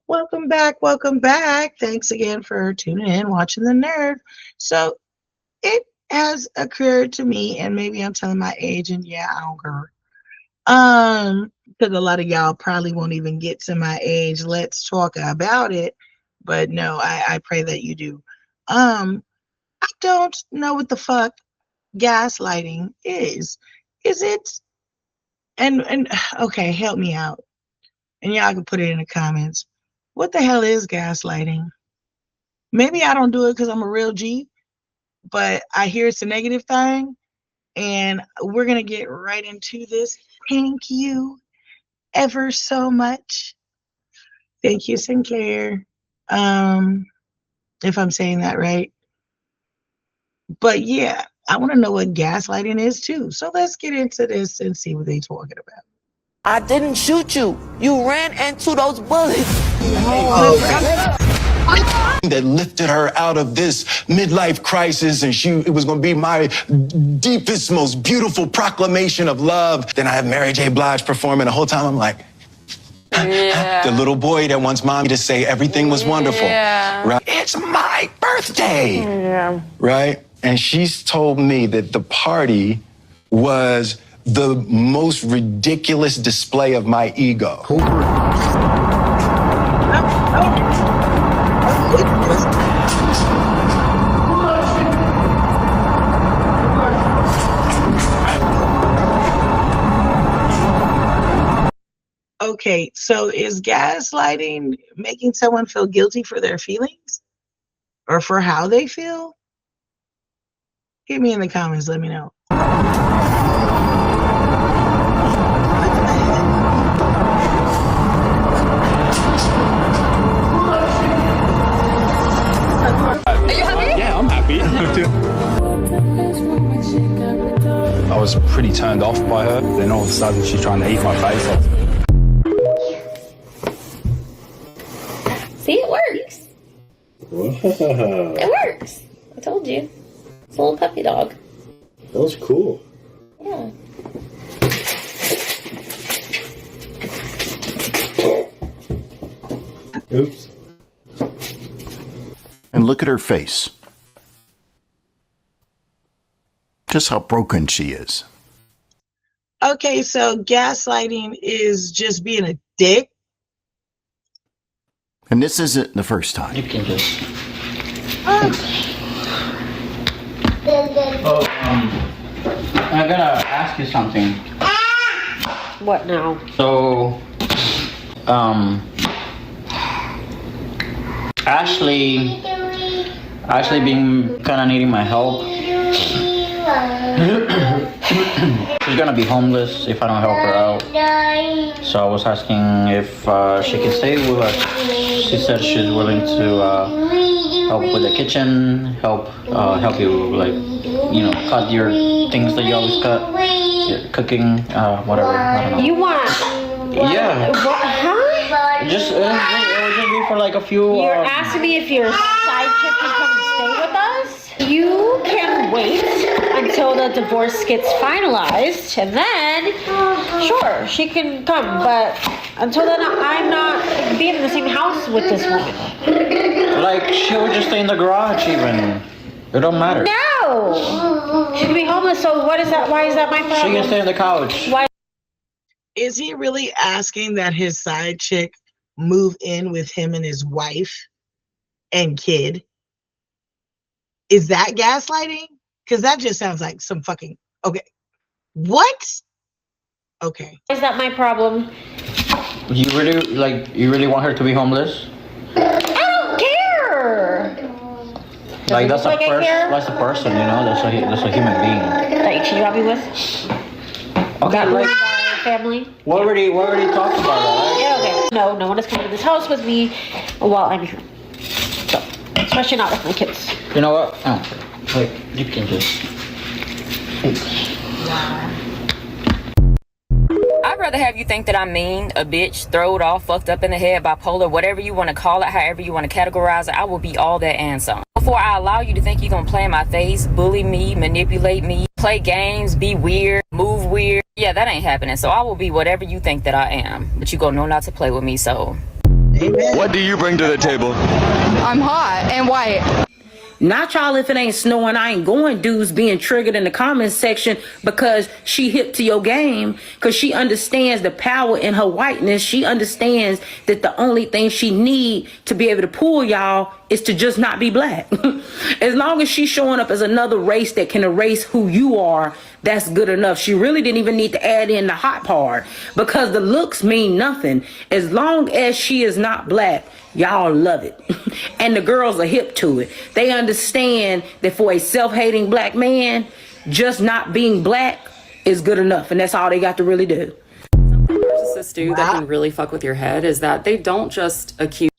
Welcome back. Welcome back. Thanks again for tuning in, watching The Nerve. So it has occurred to me, and maybe I'm telling my age, and yeah, I don't care. Because a lot of y'all probably won't even get to my age. Let's talk about it. But no, I pray that you do. I don't know what the fuck gaslighting is. Is it? And okay, help me out. And y'all can put it in the comments. What the hell is gaslighting? Maybe I don't do it because I'm a real G, but I hear it's a negative thing. And we're going to get right into this. Thank you ever so much. Thank you, Sinclair. If I'm saying that right. But yeah, I want to know what gaslighting is too. So let's get into this and see what they're talking about. I didn't shoot you. You ran into those bullets. That lifted her out of this midlife crisis, and it was going to be my deepest, most beautiful proclamation of love. Then I have Mary J. Blige performing. The whole time I'm like, the little boy that wants mommy to say everything was wonderful. Right? It's my birthday. Right? And she's told me that the party was the most ridiculous display of my ego. Okay, so is gaslighting making someone feel guilty for their feelings or for how they feel? Hit me in the comments, let me know. Are you happy? Yeah, I'm happy. I was pretty turned off by her. Then all of a sudden she's trying to eat my face off. See, it works. Wow. It works. I told you. It's a little puppy dog. That was cool. Yeah. Oops. And look at her face. Just how broken she is. Okay, so gaslighting is just being a dick. And this isn't the first time. You can just. I gotta ask you something. What now? So, Ashley been kind of needing my help. She's gonna be homeless if I don't help her out. So I was asking if she can stay with us. She said she's willing to help with the kitchen, help you, like, you know, cut your things that you always cut, cooking, whatever. I don't know. You want? Yeah. What? Huh? It would just be for like a few. You're asking me if your side chick can come and stay with us? You can wait until the divorce gets finalized, and then, sure, she can come. But until then, I'm not being in the same house with this woman. Like, she would just stay in the garage even. It don't matter. No! She can be homeless, so what is that? Why is that my problem? She can stay on the couch. Why? Is he really asking that his side chick move in with him and his wife and kid? Is that gaslighting? Because that just sounds like some fucking... Okay. What? Okay. Is that my problem? You really want her to be homeless? I don't care! Like, that's like a person, you know? That's a human being. That you should rob me with? Okay, That like, family? we already talked about that, Yeah, okay. No one is coming to this house with me while I'm here. So, especially not with my kids. right? You know what? Like, you can just... I'd rather have you think that I'm mean, a bitch, throwed off, fucked up in the head, bipolar, whatever you want to call it, however you want to categorize it. I will be all that and some. Before I allow you to think you're gonna play in my face, bully me, manipulate me, play games, be weird, move weird, yeah, that ain't happening. So I will be whatever you think that I am, but you gonna know not to play with me. So Amen. What do you bring to the table? I'm hot and white. Not y'all, if it ain't snowing, I ain't going dudes being triggered in the comments section because she hip to your game, because she understands the power in her whiteness. She understands that the only thing she need to be able to pull y'all is to just not be black. As long as she's showing up as another race that can erase who you are, that's good enough. She really didn't even need to add in the hot part because the looks mean nothing. As long as she is not black, y'all love it. And the girls are hip to it. They understand that for a self-hating black man, just not being black is good enough. And that's all they got to really do. Narcissists do that can really fuck with your head is that they don't just accuse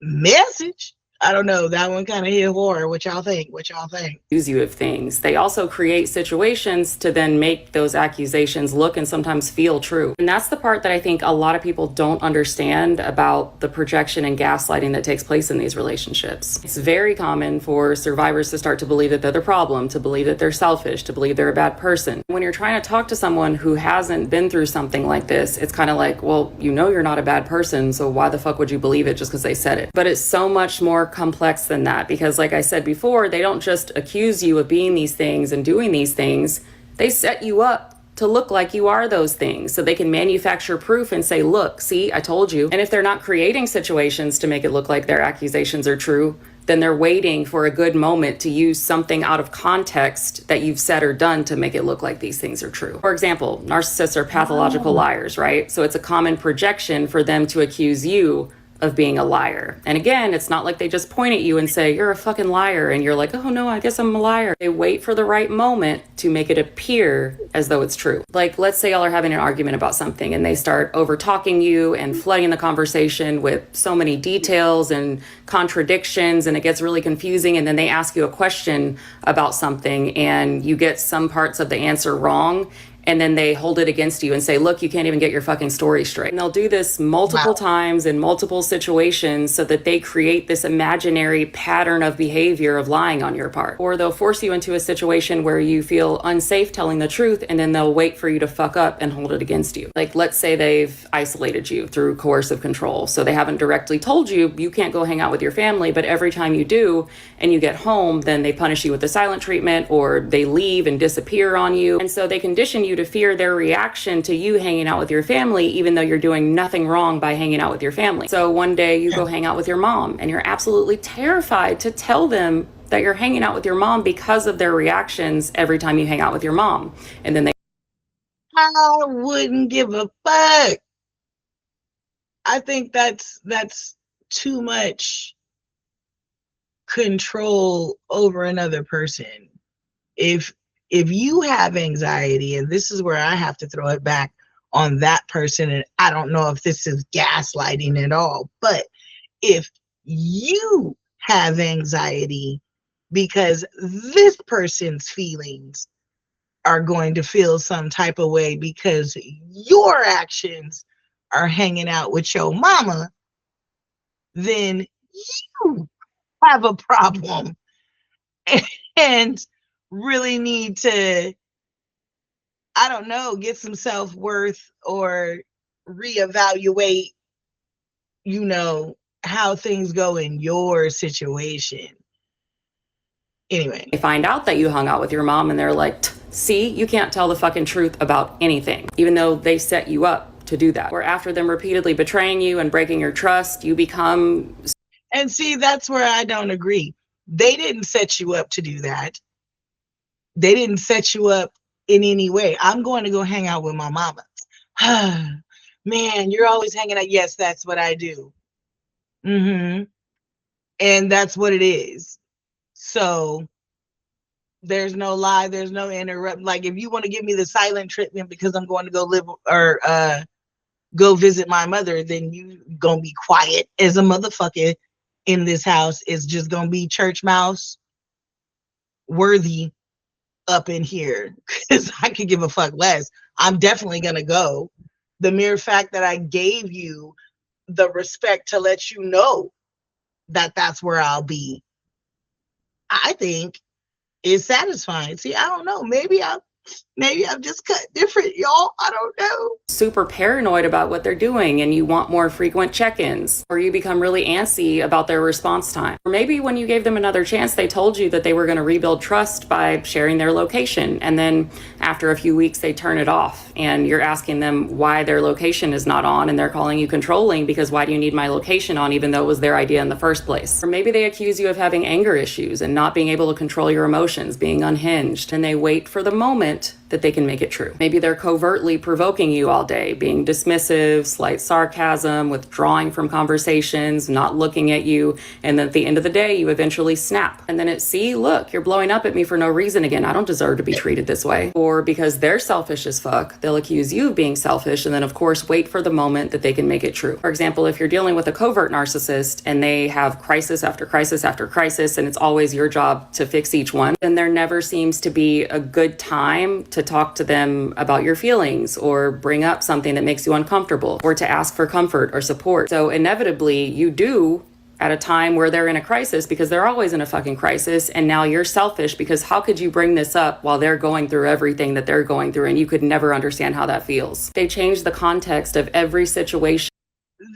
Message. I don't know. That one kind of hit horror. What y'all think? What y'all think? you of things. They also create situations to then make those accusations look and sometimes feel true. And that's the part that I think a lot of people don't understand about the projection and gaslighting that takes place in these relationships. It's very common for survivors to start to believe that they're the problem, to believe that they're selfish, to believe they're a bad person. When you're trying to talk to someone who hasn't been through something like this, it's kind of like, well, you know you're not a bad person, so why the fuck would you believe it just because they said it? But it's so much more complex than that, because like I said before, they don't just accuse you of being these things and doing these things. They set you up to look like you are those things so they can manufacture proof and say, look, see, I told you. And if they're not creating situations to make it look like their accusations are true, then they're waiting for a good moment to use something out of context that you've said or done to make it look like these things are true. For example, narcissists are pathological liars, right? So it's a common projection for them to accuse you of being a liar. And again, it's not like they just point at you and say, you're a fucking liar. And you're like, oh no, I guess I'm a liar. They wait for the right moment to make it appear as though it's true. Like, let's say y'all are having an argument about something and they start over talking you and flooding the conversation with so many details and contradictions, and it gets really confusing. And then they ask you a question about something and you get some parts of the answer wrong. And then they hold it against you and say, look, you can't even get your fucking story straight. And they'll do this multiple times in multiple situations so that they create this imaginary pattern of behavior of lying on your part. Or they'll force you into a situation where you feel unsafe telling the truth, and then they'll wait for you to fuck up and hold it against you. Like, let's say they've isolated you through coercive control. So they haven't directly told you, you can't go hang out with your family, but every time you do and you get home, then they punish you with the silent treatment, or they leave and disappear on you. And so they condition you to fear their reaction to you hanging out with your family, even though you're doing nothing wrong by hanging out with your family. So one day you go hang out with your mom and you're absolutely terrified to tell them that you're hanging out with your mom because of their reactions every time you hang out with your mom. And then they I wouldn't give a fuck. I think that's too much control over another person. If you have anxiety, and this is where I have to throw it back on that person, and I don't know if this is gaslighting at all, but if you have anxiety because this person's feelings are going to feel some type of way because your actions are hanging out with your mama, then you have a problem and really need to, I don't know, get some self-worth or reevaluate, how things go in your situation. Anyway. They find out that you hung out with your mom and they're like, see, you can't tell the fucking truth about anything, even though they set you up to do that. Or after them repeatedly betraying you and breaking your trust, you become... And see, that's where I don't agree. They didn't set you up to do that. They didn't set you up in any way. I'm going to go hang out with my mama. Man, you're always hanging out. Yes, that's what I do. And that's what it is. So there's no lie. There's no interrupt. Like, if you want to give me the silent treatment because I'm going to go live or go visit my mother, then you gonna be quiet as a motherfucker in this house. It's just gonna be church mouse worthy up in here, because I could give a fuck less. I'm definitely gonna go. The mere fact that I gave you the respect to let you know that that's where I'll be, I think is satisfying. See, I don't know. Maybe Maybe I'm just cut different, y'all. I don't know. Super paranoid about what they're doing and you want more frequent check-ins, or you become really antsy about their response time. Or maybe when you gave them another chance, they told you that they were going to rebuild trust by sharing their location, and then after a few weeks they turn it off and you're asking them why their location is not on, and they're calling you controlling because why do you need my location on even though it was their idea in the first place? Or maybe they accuse you of having anger issues and not being able to control your emotions, being unhinged, and they wait for the moment that they can make it true. Maybe they're covertly provoking you all day, being dismissive, slight sarcasm, withdrawing from conversations, not looking at you, and then at the end of the day, you eventually snap. And then it's, see, look, you're blowing up at me for no reason again. I don't deserve to be treated this way. Or because they're selfish as fuck, they'll accuse you of being selfish and then, of course, wait for the moment that they can make it true. For example, if you're dealing with a covert narcissist and they have crisis after crisis after crisis, and it's always your job to fix each one, then there never seems to be a good time to talk to them about your feelings or bring up something that makes you uncomfortable or to ask for comfort or support. So inevitably you do at a time where they're in a crisis, because they're always in a fucking crisis, and now you're selfish because how could you bring this up while they're going through everything that they're going through and you could never understand how that feels? They change the context of every situation.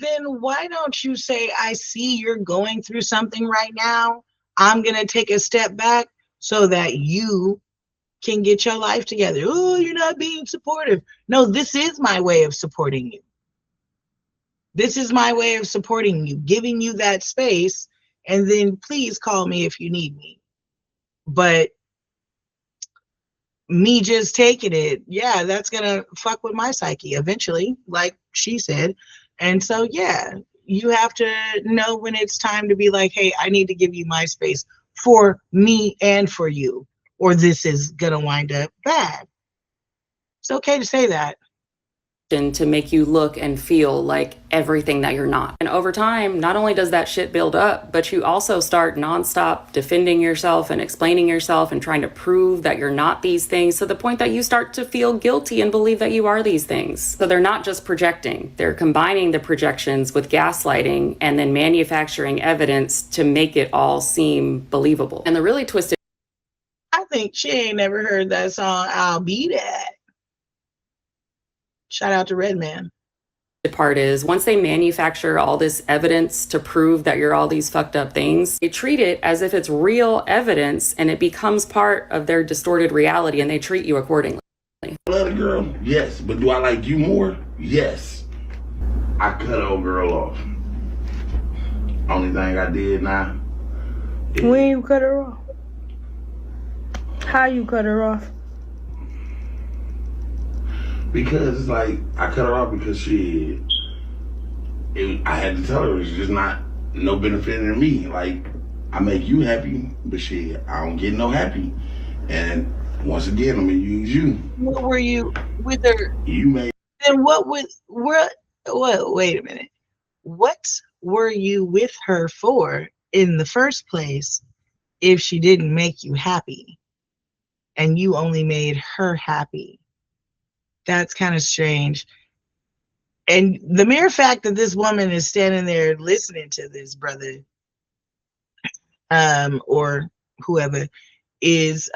Then why don't you say, I see you're going through something right now. I'm going to take a step back so that you can get your life together. Oh, you're not being supportive. No, this is my way of supporting you. This is my way of supporting you, giving you that space, and then please call me if you need me. But me just taking it, yeah, that's gonna fuck with my psyche eventually, like she said. And so, yeah, you have to know when it's time to be like, hey, I need to give you my space for me and for you, or this is gonna wind up bad. It's okay to say that. To make you look and feel like everything that you're not. And over time, not only does that shit build up, but you also start nonstop defending yourself and explaining yourself and trying to prove that you're not these things, to the point that you start to feel guilty and believe that you are these things. So they're not just projecting, they're combining the projections with gaslighting and then manufacturing evidence to make it all seem believable. And the really twisted, I think she ain't never heard that song, I'll Be That. Shout out to Redman. The part is, once they manufacture all this evidence to prove that you're all these fucked up things, they treat it as if it's real evidence and it becomes part of their distorted reality, and they treat you accordingly. I love the girl, yes, but do I like you more? Yes. I cut old girl off. Only thing I did now is, when you cut her off? How you cut her off? because it's like I cut her off because I had to tell her it's just not no benefit in me. Like, I make you happy, but shit, I don't get no happy. And once again, I'm gonna use you. What were you with her? You made. Then wait a minute. What were you with her for in the first place if she didn't make you happy and you only made her happy? That's kind of strange. And the mere fact that this woman is standing there listening to this brother, or whoever, is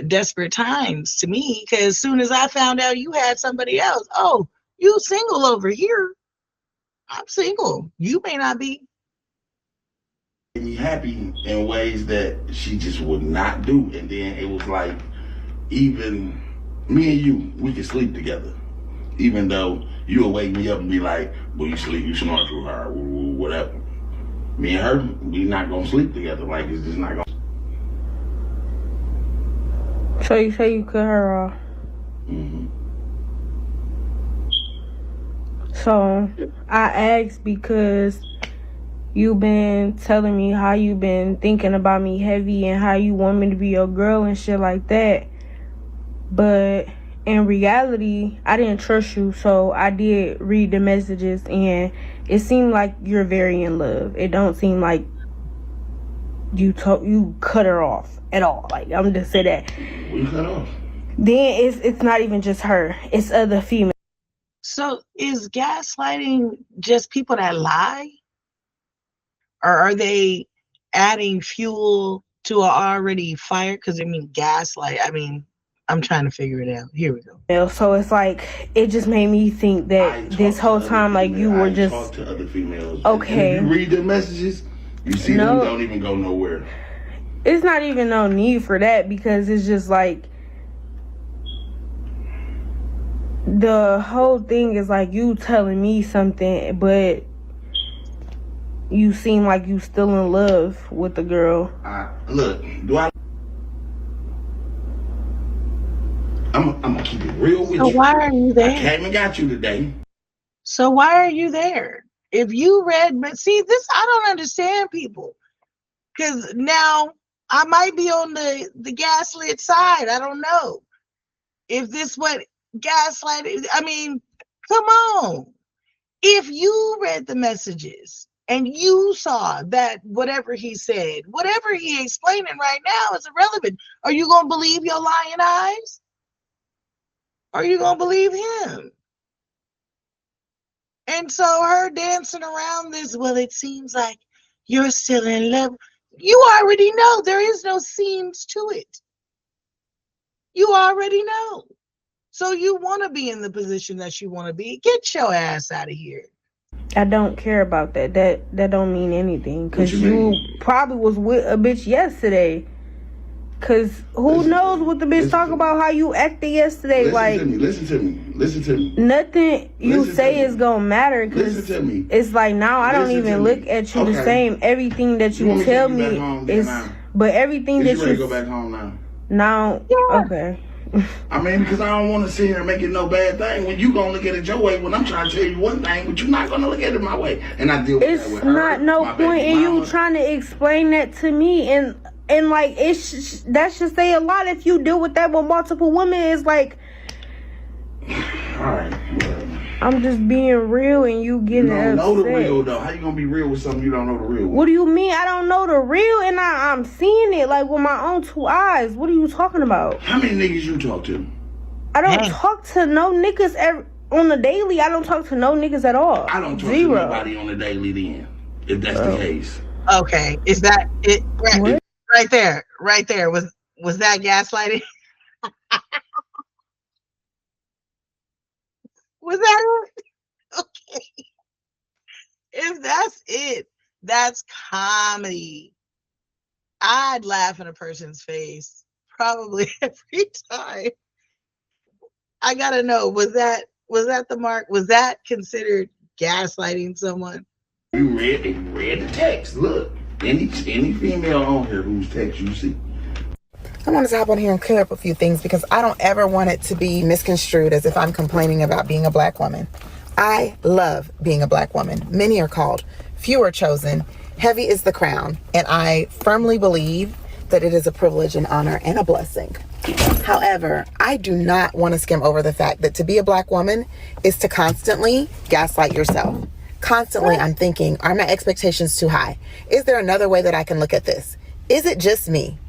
desperate times to me, because as soon as I found out you had somebody else, oh, you single over here. I'm single. You may not be. Made me happy in ways that she just would not do. And then it was like, even me and you, we could sleep together. Even though you would wake me up and be like, well, you snore too hard, whatever. Me and her, we not gonna sleep together. Like, it's just not gonna. So you say you cut her off? Mm-hmm. So I asked because you've been telling me how you been thinking about me heavy and how you want me to be your girl and shit like that. But in reality, I didn't trust you, so I did read the messages, and it seemed like you're very in love. It don't seem like you cut her off at all. Like, I'm just say that. We cut off. Then it's not even just her; it's other females. So is gaslighting just people that lie? Or are they adding fuel to an already fire? Because I mean, gaslight, I mean, I'm trying to figure it out. Here we go. So it's like, it just made me think that this whole time, like, you were just... talk to other females. Okay. And if you read the messages, you see them don't even go nowhere. It's not even no need for that, because it's just like... The whole thing is like you telling me something, but you seem like you still in love with the girl. Look, I'm gonna keep it real with you. So why are you there? I haven't got you today. So why are you there? If you read, but see, this, I don't understand people. Because now I might be on the gaslit side. I don't know. If this what gaslighting, I mean, come on. If you read the messages and you saw that whatever he said, whatever he explaining right now is irrelevant, are you going to believe your lying eyes? Are you going to believe him? And so her dancing around this, well, it seems like you're still in love. You already know there is no seems to it. You already know. So you want to be in the position that you want to be. Get your ass out of here. I don't care about that. That don't mean anything. Because you probably was with a bitch yesterday. Because who knows what the bitch talk about how you acted yesterday. Listen to me. Nothing you say is going to matter. Because it's like now I don't even look at you the same. Everything that you tell me is... But everything that you... ready to go back home now? Now, yeah. Okay. I mean, because I don't want to sit here and make it no bad thing when you gonna look at it your way when I'm trying to tell you one thing, but you're not gonna look at it my way, and I deal with that with her. It's not no point in you trying to explain that to me, and like that should say a lot if you deal with that with multiple women. It's like, all right, I'm just being real, and you getting upset. You don't know the real though. How you gonna be real with something you don't know the real? What do you mean? I don't know the real, and I'm seeing it like with my own two eyes. What are you talking about? How many niggas you talk to? I don't talk to no niggas on the daily. I don't talk to no niggas at all. I don't talk to nobody on the daily then, if that's the case. Okay, is that it? Right there. Was that gaslighting? Was that it? Okay. If that's it, that's comedy. I'd laugh in a person's face probably every time. I gotta know, was that the mark? Was that considered gaslighting someone? You read the text. Look, any female on here whose text you see. I wanted to hop on here and clear up a few things because I don't ever want it to be misconstrued as if I'm complaining about being a black woman. I love being a black woman. Many are called, few are chosen. Heavy is the crown, and I firmly believe that it is a privilege and honor and a blessing. However, I do not want to skim over the fact that to be a black woman is to constantly gaslight yourself. Constantly, I'm thinking, are my expectations too high? Is there another way that I can look at this? Is it just me?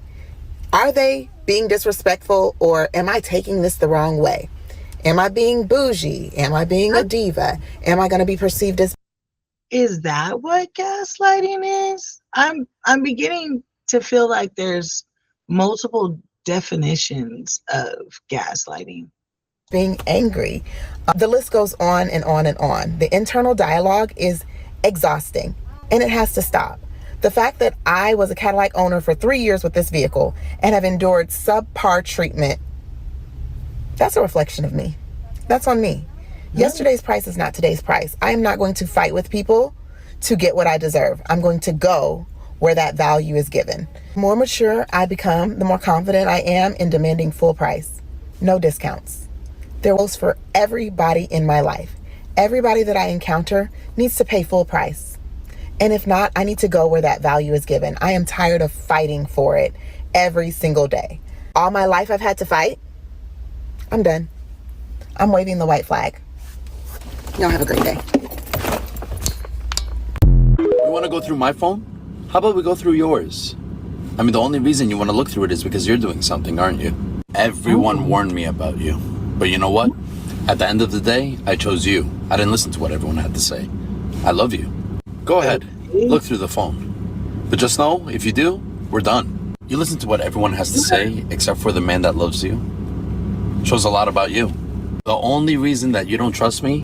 Are they being disrespectful, or am I taking this the wrong way? Am I being bougie? Am I being a diva? Am I going to be perceived as... Is that what gaslighting is? I'm beginning to feel like there's multiple definitions of gaslighting. Being angry. The list goes on and on and on. The internal dialogue is exhausting, and it has to stop. The fact that I was a Cadillac owner for 3 years with this vehicle and have endured subpar treatment, that's a reflection of me. That's on me. Yesterday's price is not today's price. I am not going to fight with people to get what I deserve. I'm going to go where that value is given. The more mature I become, the more confident I am in demanding full price. No discounts. There was for everybody in my life. Everybody that I encounter needs to pay full price. And if not, I need to go where that value is given. I am tired of fighting for it every single day. All my life I've had to fight. I'm done. I'm waving the white flag. Y'all have a great day. You want to go through my phone? How about we go through yours? I mean, the only reason you want to look through it is because you're doing something, aren't you? Everyone warned me about you. But you know what? At the end of the day, I chose you. I didn't listen to what everyone had to say. I love you. Go ahead, look through the phone. But just know, if you do, we're done. You listen to what everyone has to say, except for the man that loves you. Shows a lot about you. The only reason that you don't trust me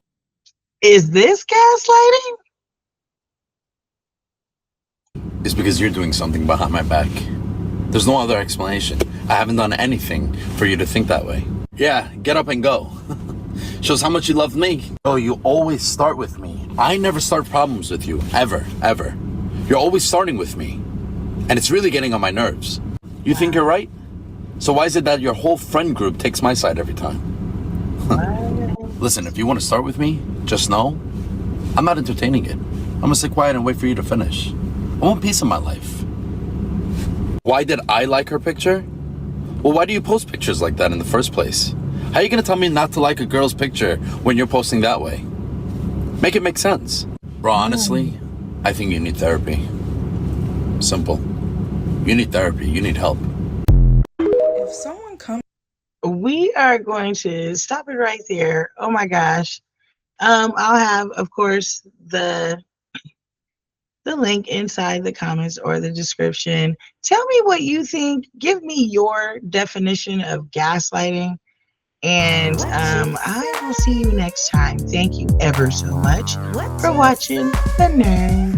Is this gaslighting? is because you're doing something behind my back. There's no other explanation. I haven't done anything for you to think that way. Yeah, get up and go. Shows how much you love me. Oh, you always start with me. I never start problems with you, ever. You're always starting with me. And it's really getting on my nerves. You think you're right? So why is it that your whole friend group takes my side every time? Listen, if you want to start with me, just know I'm not entertaining it. I'm gonna sit quiet and wait for you to finish. I want peace in my life. Why did I like her picture? Well, why do you post pictures like that in the first place? How are you gonna tell me not to like a girl's picture when you're posting that way? Make it make sense. Bro, honestly, I think you need therapy. Simple. You need therapy. You need help. If someone comes, we are going to stop it right there. Oh my gosh. I'll have, of course, the link inside the comments or the description. Tell me what you think. Give me your definition of gaslighting. And I will see you next time. Thank you ever so much for watching The Nerd.